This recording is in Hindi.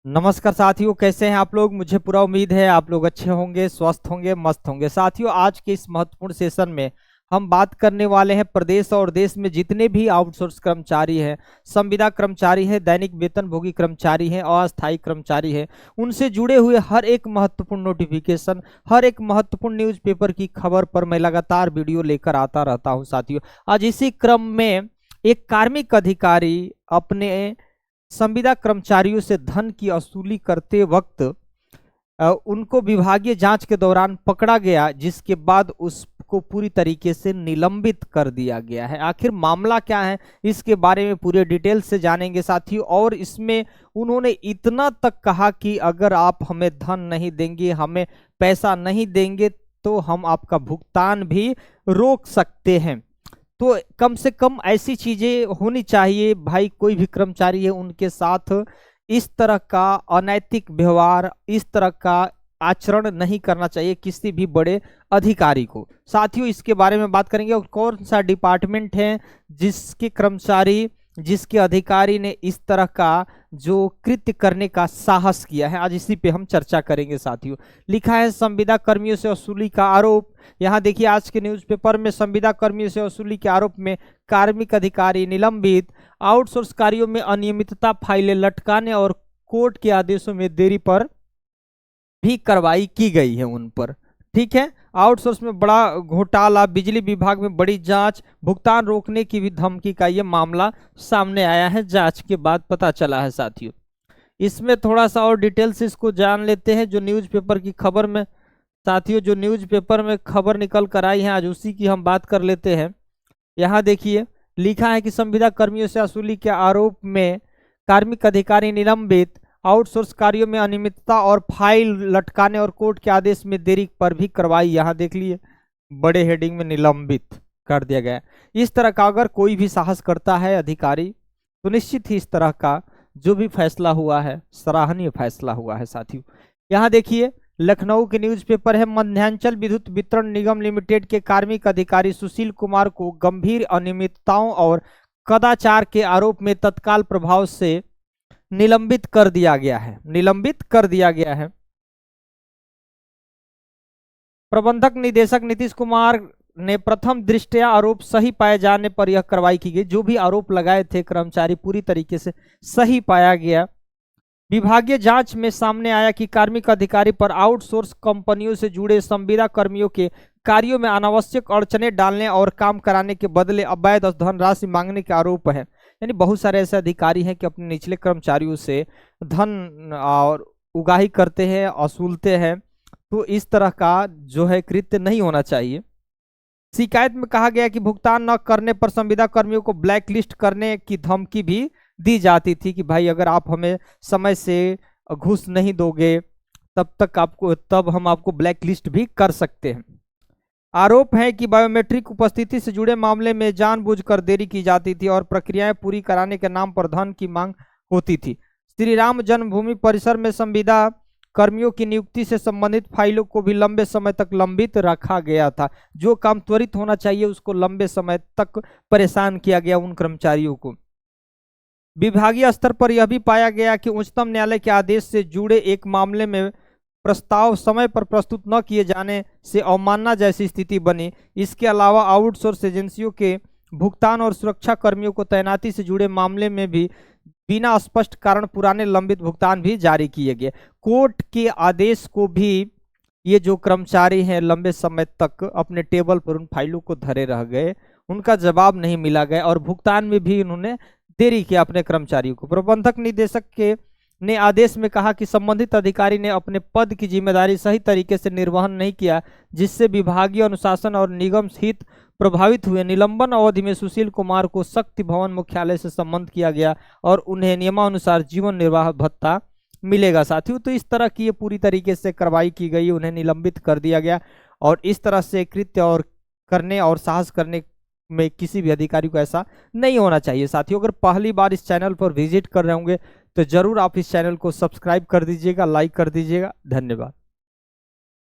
नमस्कार साथियों, कैसे हैं आप लोग। मुझे पूरा उम्मीद है आप लोग अच्छे होंगे, स्वस्थ होंगे, मस्त होंगे। साथियों, आज के इस महत्वपूर्ण सेशन में हम बात करने वाले हैं प्रदेश और देश में जितने भी आउटसोर्स कर्मचारी हैं, संविदा कर्मचारी हैं, दैनिक वेतनभोगी कर्मचारी हैं, अस्थायी कर्मचारी हैं, उनसे जुड़े हुए हर एक महत्वपूर्ण नोटिफिकेशन, हर एक महत्वपूर्ण न्यूज़पेपर की खबर पर मैं लगातार वीडियो लेकर आता रहता हूं। साथियों, आज इसी क्रम में एक कार्मिक अधिकारी अपने संविदा कर्मचारियों से धन की वसूली करते वक्त उनको विभागीय जांच के दौरान पकड़ा गया, जिसके बाद उसको पूरी तरीके से निलंबित कर दिया गया है। आखिर मामला क्या है, इसके बारे में पूरे डिटेल से जानेंगे साथियों। और इसमें उन्होंने इतना तक कहा कि अगर आप हमें धन नहीं देंगे, हमें पैसा नहीं देंगे, तो हम आपका भुगतान भी रोक सकते हैं। तो कम से कम ऐसी चीजें होनी चाहिए भाई। कोई भी कर्मचारी है, उनके साथ इस तरह का अनैतिक व्यवहार, इस तरह का आचरण नहीं करना चाहिए किसी भी बड़े अधिकारी को। साथियों, इसके बारे में बात करेंगे और कौन सा डिपार्टमेंट है जिसके कर्मचारी, जिसके अधिकारी ने इस तरह का जो कृत्य करने का साहस किया है, आज इसी पे हम चर्चा करेंगे साथियों। लिखा है संविदा कर्मियों से वसूली का आरोप। यहाँ देखिए, आज के न्यूज़पेपर में संविदा कर्मियों से वसूली के आरोप में कार्मिक अधिकारी निलंबित, आउटसोर्स कार्यों में अनियमितता, फाइलें लटकाने और कोर्ट के आदेशों में देरी पर भी कार्रवाई की गई है उन पर। ठीक है, आउटसोर्स में बड़ा घोटाला, बिजली विभाग में बड़ी जांच, भुगतान रोकने की भी धमकी का ये मामला सामने आया है, जांच के बाद पता चला है साथियों। इसमें थोड़ा सा और डिटेल से इसको जान लेते हैं। जो न्यूज़पेपर की खबर में साथियों, जो न्यूज़पेपर में खबर निकल कर आई है, आज उसी की हम बात कर लेते हैं। यहाँ देखिए, लिखा है कि संविदा कर्मियों से वसूली के आरोप में कार्मिक अधिकारी निलंबित, आउटसोर्स कार्यों में अनियमितता और फाइल लटकाने और कोर्ट के आदेश में देरी पर भी कार्रवाई। यहाँ देख लिए, बड़े हेडिंग में निलंबित कर दिया गया। इस तरह का अगर कोई भी साहस करता है अधिकारी, तो निश्चित ही इस तरह का जो भी फैसला हुआ है, सराहनीय फैसला हुआ है साथियों। यहाँ देखिए, लखनऊ के न्यूज़पेपर है, मध्यांचल विद्युत वितरण निगम लिमिटेड के कार्मिक अधिकारी सुशील कुमार को गंभीर अनियमितताओं और कदाचार के आरोप में तत्काल प्रभाव से निलंबित कर दिया गया है। निलंबित कर दिया गया है। प्रबंधक निदेशक नीतीश कुमार ने प्रथम दृष्टया आरोप सही पाए जाने पर यह कार्रवाई की गई। जो भी आरोप लगाए थे कर्मचारी, पूरी तरीके से सही पाया गया। विभागीय जांच में सामने आया कि कार्मिक अधिकारी पर आउटसोर्स कंपनियों से जुड़े संविदा कर्मियों के कार्यों में अनावश्यक अड़चने डालने और काम कराने के बदले अवैध धनराशि मांगने के आरोप है। यानी बहुत सारे ऐसे अधिकारी हैं कि अपने निचले कर्मचारियों से धन और उगाही करते हैं, वसूलते हैं। तो इस तरह का जो है कृत्य नहीं होना चाहिए। शिकायत में कहा गया कि भुगतान न करने पर संविदा कर्मियों को ब्लैक लिस्ट करने की धमकी भी दी जाती थी कि भाई अगर आप हमें समय से घूस नहीं दोगे, तब हम आपको ब्लैक लिस्ट भी कर सकते हैं। आरोप है कि बायोमेट्रिक उपस्थिति से जुड़े मामले में जानबूझकर देरी की जाती थी और प्रक्रियाएं पूरी कराने के नाम पर धन की मांग होती थी। श्री राम जन्मभूमि परिसर में संविदा कर्मियों की नियुक्ति से संबंधित फाइलों को भी लंबे समय तक लंबित रखा गया था। जो काम त्वरित होना चाहिए, उसको लंबे समय तक परेशान किया गया उन कर्मचारियों को। विभागीय स्तर पर यह भी पाया गया कि उच्चतम न्यायालय के आदेश से जुड़े एक मामले में प्रस्ताव समय पर प्रस्तुत न किए जाने से अवमानना जैसी स्थिति बनी। इसके अलावा आउटसोर्स एजेंसियों के भुगतान और सुरक्षा कर्मियों को तैनाती से जुड़े मामले में भी बिना स्पष्ट कारण पुराने लंबित भुगतान भी जारी किए गए। कोर्ट के आदेश को भी ये जो कर्मचारी हैं लंबे समय तक अपने टेबल पर उन फाइलों को धरे रह गए, उनका जवाब नहीं मिला गया और भुगतान में भी इन्होंने देरी किया अपने कर्मचारियों को। प्रबंधक निदेशक के ने आदेश में कहा कि संबंधित अधिकारी ने अपने पद की जिम्मेदारी सही तरीके से निर्वहन नहीं किया, जिससे विभागीय अनुशासन और निगम हित प्रभावित हुए। निलंबन अवधि में सुशील कुमार को शक्ति भवन मुख्यालय से संबंध किया गया और उन्हें नियमानुसार जीवन निर्वाह भत्ता मिलेगा साथियों। तो इस तरह की ये पूरी तरीके से कार्रवाई की गई, उन्हें निलंबित कर दिया गया। और इस तरह से कृत्य और करने और साहस करने में किसी भी अधिकारी को ऐसा नहीं होना चाहिए साथियों। अगर पहली बार इस चैनल पर विजिट कर रहे होंगे तो जरूर आप इस चैनल को सब्सक्राइब कर दीजिएगा, लाइक कर दीजिएगा। धन्यवाद।